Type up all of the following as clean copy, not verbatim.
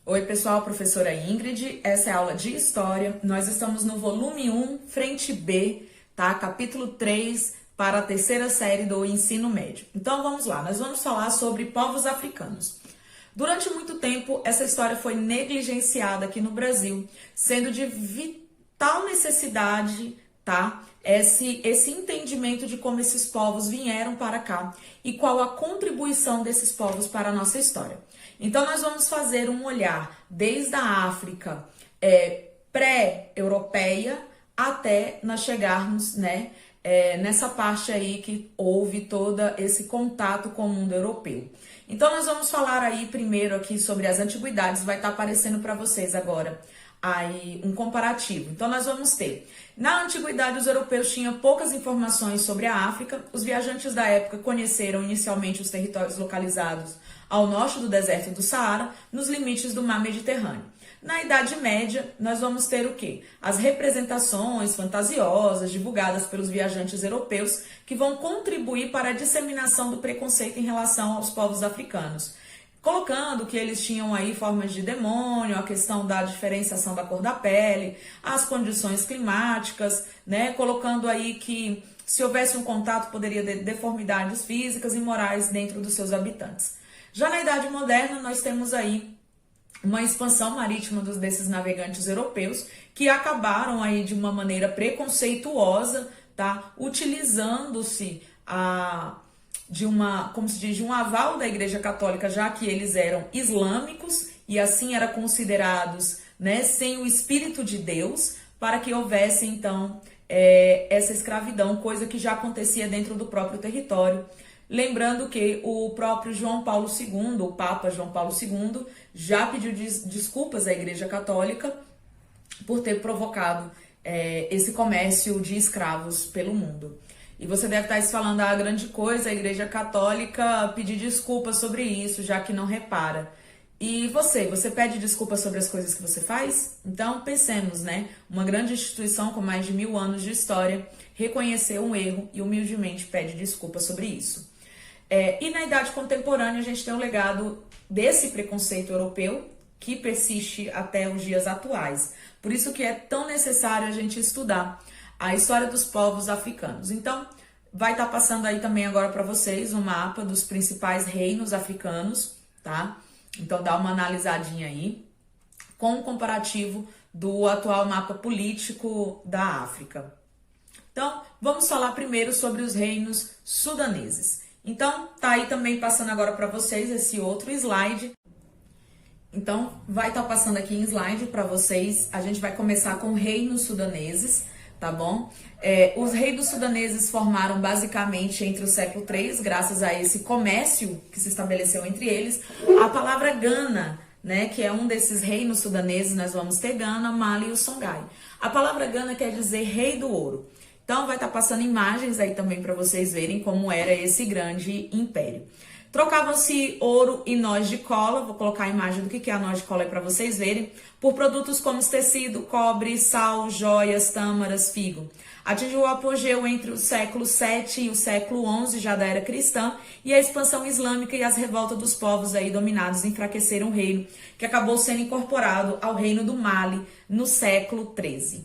Oi pessoal, professora Ingrid, essa é a aula de História. Nós estamos no volume 1, frente B, tá? Capítulo 3, para a terceira série do ensino médio. Então vamos lá, nós vamos falar sobre povos africanos. Durante muito tempo, essa história foi negligenciada aqui no Brasil, sendo de vital necessidade, tá? Esse entendimento de como esses povos vieram para cá e qual a contribuição desses povos para a nossa história. Então, nós vamos fazer um olhar desde a África pré-europeia até nós chegarmos, nessa parte aí que houve todo esse contato com o mundo europeu. Então, nós vamos falar aí primeiro aqui sobre as antiguidades, vai estar aparecendo para vocês agora aí um comparativo. Então, nós vamos ter, na antiguidade, os europeus tinham poucas informações sobre a África, os viajantes da época conheceram inicialmente os territórios localizados ao norte do deserto do Saara, nos limites do mar Mediterrâneo. Na Idade Média, nós vamos ter o quê? As representações fantasiosas divulgadas pelos viajantes europeus que vão contribuir para a disseminação do preconceito em relação aos povos africanos, colocando que eles tinham aí formas de demônio, a questão da diferenciação da cor da pele, as condições climáticas, colocando aí que se houvesse um contato poderia ter deformidades físicas e morais dentro dos seus habitantes. Já na Idade Moderna, nós temos aí uma expansão marítima desses navegantes europeus que acabaram aí de uma maneira preconceituosa, tá? Utilizando-se de um aval da Igreja Católica, já que eles eram islâmicos e assim eram considerados, sem o Espírito de Deus, para que houvesse então essa escravidão, coisa que já acontecia dentro do próprio território. Lembrando que o próprio João Paulo II, o Papa João Paulo II, já pediu desculpas à Igreja Católica por ter provocado esse comércio de escravos pelo mundo. E você deve estar se falando, grande coisa, a Igreja Católica pedir desculpas sobre isso, já que não repara. E você pede desculpas sobre as coisas que você faz? Então pensemos, uma grande instituição com mais de 1000 anos de história reconheceu um erro e humildemente pede desculpas sobre isso. E na Idade Contemporânea a gente tem um legado desse preconceito europeu que persiste até os dias atuais. Por isso que é tão necessário a gente estudar a história dos povos africanos. Então, vai estar passando aí também agora para vocês um mapa dos principais reinos africanos, tá? Então, dá uma analisadinha aí com um comparativo do atual mapa político da África. Então, vamos falar primeiro sobre os reinos sudaneses. Então, tá aí também passando agora para vocês esse outro slide. Então, vai estar passando aqui em slide para vocês. A gente vai começar com reinos sudaneses, tá bom? Os reinos sudaneses formaram basicamente entre o século III, graças a esse comércio que se estabeleceu entre eles. A palavra Gana, que é um desses reinos sudaneses, nós vamos ter Gana, Mali e o Songhai. A palavra Gana quer dizer rei do ouro. Então, vai estar passando imagens aí também para vocês verem como era esse grande império. Trocavam-se ouro e nós de cola, vou colocar a imagem do que é a nós de cola aí para vocês verem, por produtos como tecido, cobre, sal, joias, tâmaras, figo. Atingiu o apogeu entre o século VII e o século XI, já da era cristã, e a expansão islâmica e as revoltas dos povos aí dominados enfraqueceram o reino, que acabou sendo incorporado ao reino do Mali no século XIII.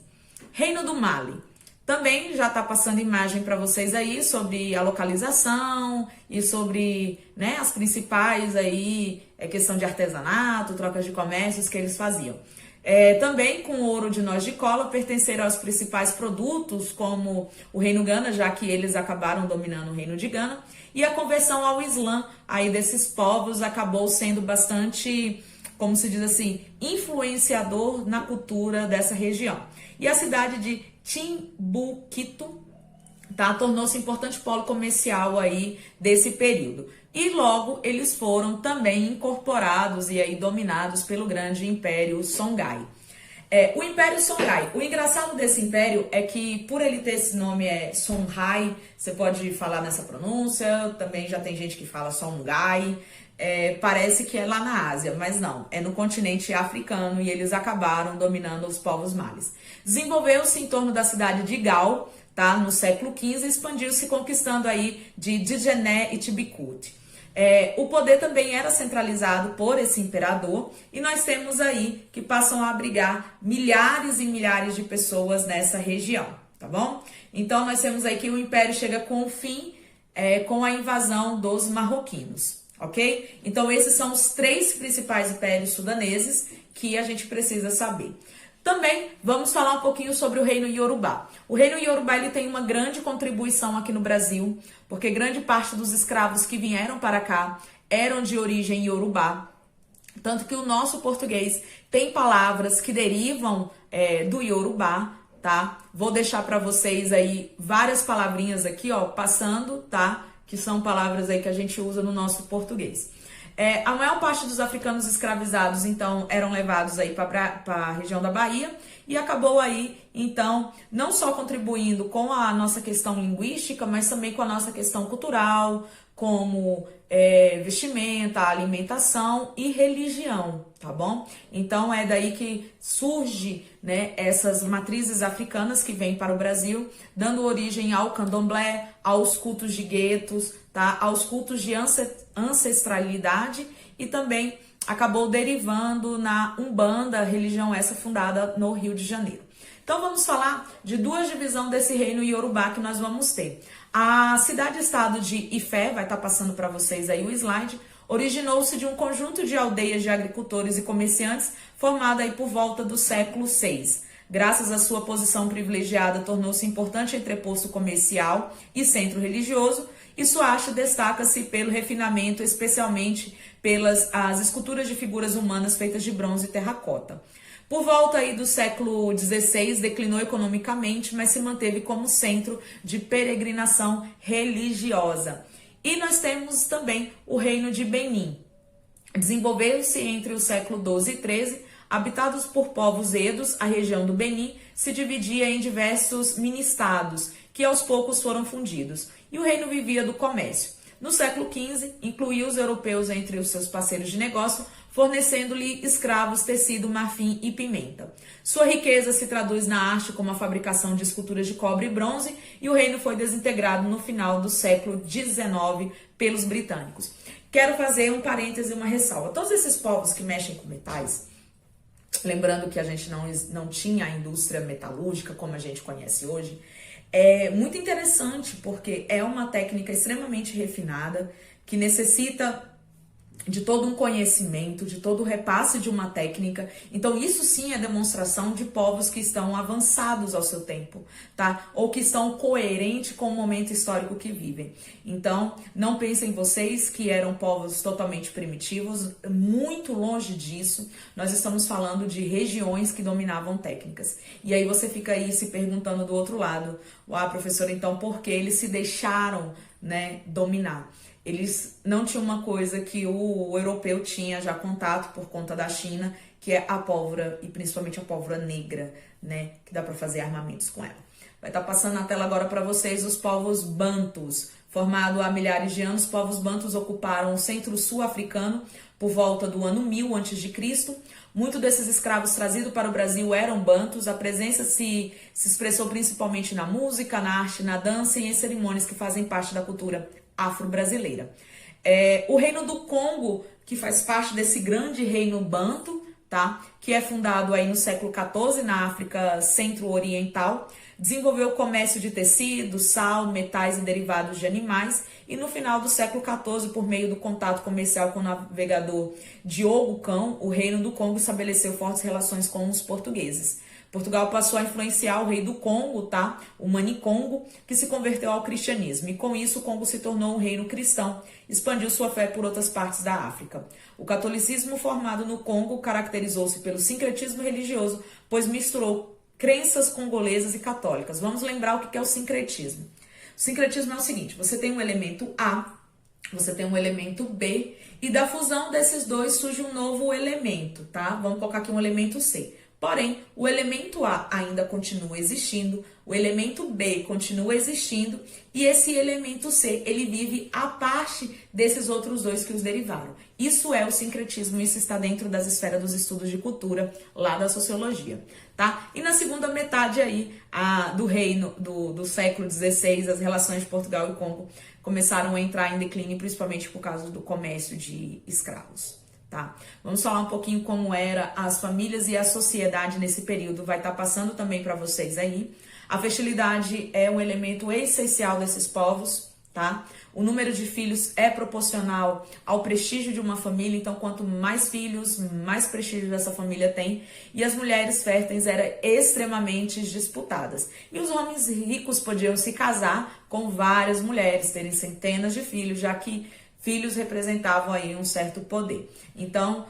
Reino do Mali. Também já está passando imagem para vocês aí sobre a localização e sobre as principais aí, questão de artesanato, trocas de comércios que eles faziam. Também com o ouro de nós de cola pertenceram aos principais produtos como o reino Gana, já que eles acabaram dominando o reino de Gana, e a conversão ao Islã aí desses povos acabou sendo bastante, como se diz assim, influenciador na cultura dessa região. E a cidade de Timbuktu, tornou-se importante polo comercial aí desse período. E logo eles foram também incorporados e aí dominados pelo grande Império Songhai. O Império Songhai, o engraçado desse império é que por ele ter esse nome Songhai, você pode falar nessa pronúncia, também já tem gente que fala Songhai, parece que é lá na Ásia, mas não, é no continente africano e eles acabaram dominando os povos malis. Desenvolveu-se em torno da cidade de Gao, no século XV, expandiu-se conquistando aí de Djenné e Timbuktu. O poder também era centralizado por esse imperador, e nós temos aí que passam a abrigar milhares e milhares de pessoas nessa região, tá bom? Então nós temos aí que o império chega com o fim, com a invasão dos marroquinos, ok? Então esses são os 3 principais impérios sudaneses que a gente precisa saber. Também vamos falar um pouquinho sobre o reino Yorubá. O reino Yorubá ele tem uma grande contribuição aqui no Brasil, porque grande parte dos escravos que vieram para cá eram de origem Yorubá. Tanto que o nosso português tem palavras que derivam do Yorubá, tá? Vou deixar para vocês aí várias palavrinhas aqui, ó, passando, tá? Que são palavras aí que a gente usa no nosso português. A maior parte dos africanos escravizados, então, eram levados aí para a região da Bahia e acabou aí, então, não só contribuindo com a nossa questão linguística, mas também com a nossa questão cultural, como vestimenta, alimentação e religião, tá bom? Então, é daí que surge, né, essas matrizes africanas que vêm para o Brasil, dando origem ao candomblé, aos cultos de guetos, tá? Aos cultos de ancestralidade e também acabou derivando na Umbanda, religião essa fundada no Rio de Janeiro. Então vamos falar de 2 divisões desse reino Yorubá que nós vamos ter. A cidade-estado de Ifé, vai estar passando para vocês aí o slide, originou-se de um conjunto de aldeias de agricultores e comerciantes formada aí por volta do século VI. Graças à sua posição privilegiada, tornou-se importante entreposto comercial e centro religioso, e Suacho destaca-se pelo refinamento, especialmente pelas as esculturas de figuras humanas feitas de bronze e terracota. Por volta aí do século XVI, declinou economicamente, mas se manteve como centro de peregrinação religiosa. E nós temos também o reino de Benin. Desenvolveu-se entre o século XII e XIII, habitados por povos edos, a região do Benin se dividia em diversos mini-estados, que aos poucos foram fundidos, e o reino vivia do comércio. No século XV, incluiu os europeus entre os seus parceiros de negócio, fornecendo-lhe escravos, tecido, marfim e pimenta. Sua riqueza se traduz na arte como a fabricação de esculturas de cobre e bronze, e o reino foi desintegrado no final do século XIX pelos britânicos. Quero fazer um parêntese e uma ressalva. Todos esses povos que mexem com metais, lembrando que a gente não tinha a indústria metalúrgica como a gente conhece hoje, é muito interessante porque é uma técnica extremamente refinada que necessita de todo um conhecimento, de todo o repasse de uma técnica. Então isso sim é demonstração de povos que estão avançados ao seu tempo, tá? Ou que estão coerentes com o momento histórico que vivem. Então não pensem vocês que eram povos totalmente primitivos, muito longe disso. Nós estamos falando de regiões que dominavam técnicas. E aí você fica aí se perguntando do outro lado, professora, então por que eles se deixaram, né, dominar? Eles não tinham uma coisa que o europeu tinha já contato por conta da China, que é a pólvora, e principalmente a pólvora negra, né? Que dá para fazer armamentos com ela. Vai estar passando na tela agora para vocês os povos bantus. Formado há milhares de anos, povos bantus ocuparam o centro-sul africano por volta do ano 1000 a.C. Muitos desses escravos trazidos para o Brasil eram bantus. A presença se expressou principalmente na música, na arte, na dança e em cerimônias que fazem parte da cultura afro-brasileira. O reino do Congo, que faz parte desse grande reino banto, tá? Que é fundado aí no século XIV na África Centro-Oriental, desenvolveu o comércio de tecido, sal, metais e derivados de animais, e no final do século XIV, por meio do contato comercial com o navegador Diogo Cão, o reino do Congo estabeleceu fortes relações com os portugueses. Portugal passou a influenciar o rei do Congo, tá? O Manicongo, que se converteu ao cristianismo. E com isso, o Congo se tornou um reino cristão, expandiu sua fé por outras partes da África. O catolicismo formado no Congo caracterizou-se pelo sincretismo religioso, pois misturou crenças congolesas e católicas. Vamos lembrar o que é o sincretismo. O sincretismo é o seguinte, você tem um elemento A, você tem um elemento B, e da fusão desses dois surge um novo elemento, tá? Vamos colocar aqui um elemento C. Porém, o elemento A ainda continua existindo, o elemento B continua existindo e esse elemento C, ele vive a parte desses outros dois que os derivaram. Isso é o sincretismo, isso está dentro das esferas dos estudos de cultura, lá da sociologia, tá? E na segunda metade aí do reino do século XVI, as relações de Portugal e Congo começaram a entrar em declínio, principalmente por causa do comércio de escravos. Tá? Vamos falar um pouquinho como era as famílias e a sociedade nesse período, vai estar passando também para vocês aí. A fertilidade é um elemento essencial desses povos, tá? O número de filhos é proporcional ao prestígio de uma família, então quanto mais filhos, mais prestígio dessa família tem. E as mulheres férteis eram extremamente disputadas. E os homens ricos podiam se casar com várias mulheres, terem centenas de filhos, já que filhos representavam aí um certo poder. Então,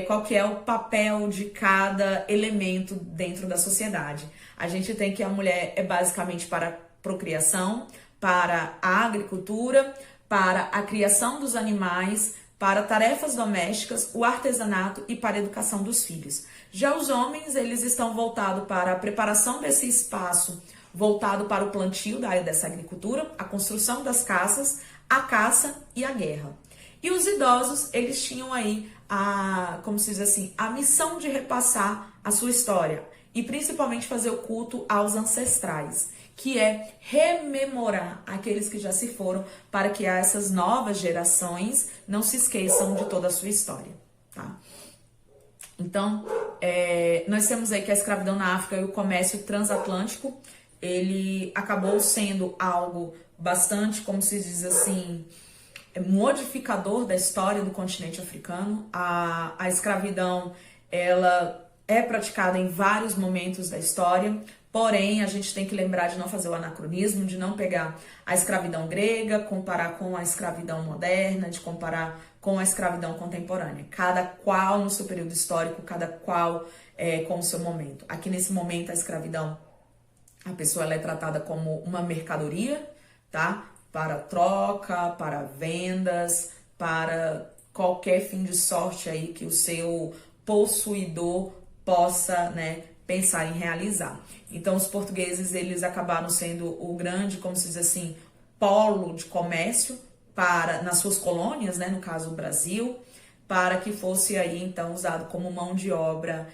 qual que é o papel de cada elemento dentro da sociedade? A gente tem que a mulher é basicamente para a procriação, para a agricultura, para a criação dos animais, para tarefas domésticas, o artesanato e para a educação dos filhos. Já os homens, eles estão voltados para a preparação desse espaço, voltado para o plantio dessa agricultura, a construção das casas, a caça e a guerra. E os idosos, eles tinham aí como se diz assim, a missão de repassar a sua história e principalmente fazer o culto aos ancestrais, que é rememorar aqueles que já se foram para que essas novas gerações não se esqueçam de toda a sua história, tá? Então, nós temos aí que a escravidão na África e o comércio transatlântico, ele acabou sendo algo bastante, como se diz assim, modificador da história do continente africano. A escravidão, ela é praticada em vários momentos da história, porém a gente tem que lembrar de não fazer o anacronismo, de não pegar a escravidão grega, comparar com a escravidão moderna, de comparar com a escravidão contemporânea. Cada qual no seu período histórico, cada qual com o seu momento. Aqui nesse momento a escravidão, a pessoa ela é tratada como uma mercadoria, tá? Para troca, para vendas, para qualquer fim de sorte aí que o seu possuidor possa, né, pensar em realizar. Então os portugueses, eles acabaram sendo o grande, como se diz assim, polo de comércio nas suas colônias, né, no caso o Brasil, para que fosse aí então usado como mão de obra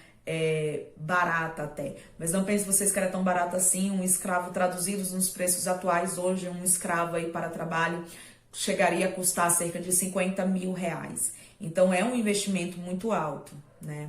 barata até. Mas não pense vocês que era tão barato assim. Um escravo, traduzidos nos preços atuais, hoje um escravo aí para trabalho chegaria a custar cerca de 50 mil reais. Então é um investimento muito alto, né?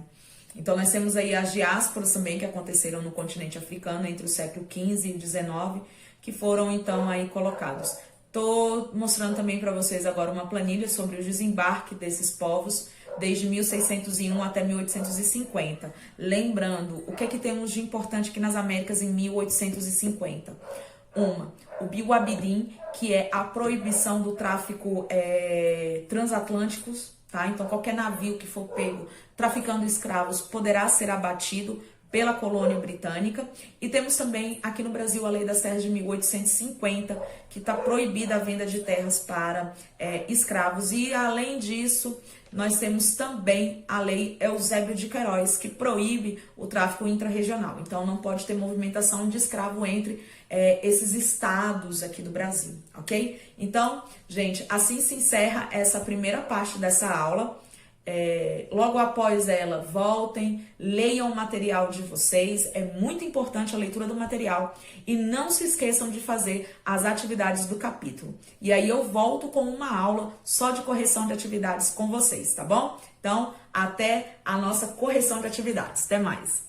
Então nós temos aí as diásporas também que aconteceram no continente africano entre o século XV e XIX, que foram então aí colocados. Tô mostrando também para vocês agora uma planilha sobre o desembarque desses povos desde 1601 até 1850. Lembrando, o que é que temos de importante aqui nas Américas em 1850? O Biwabidin, que é a proibição do tráfico transatlânticos, tá? Então qualquer navio que for pego traficando escravos poderá ser abatido pela colônia britânica. E temos também aqui no Brasil a Lei das Terras de 1850, que está proibida a venda de terras para escravos. E além disso, nós temos também a Lei Eusébio de Queiroz, que proíbe o tráfico intrarregional. Então não pode ter movimentação de escravo entre esses estados aqui do Brasil, ok? Então, gente, assim se encerra essa primeira parte dessa aula. Logo após ela, voltem, leiam o material de vocês, é muito importante a leitura do material e não se esqueçam de fazer as atividades do capítulo. E aí eu volto com uma aula só de correção de atividades com vocês, tá bom? Então, até a nossa correção de atividades. Até mais!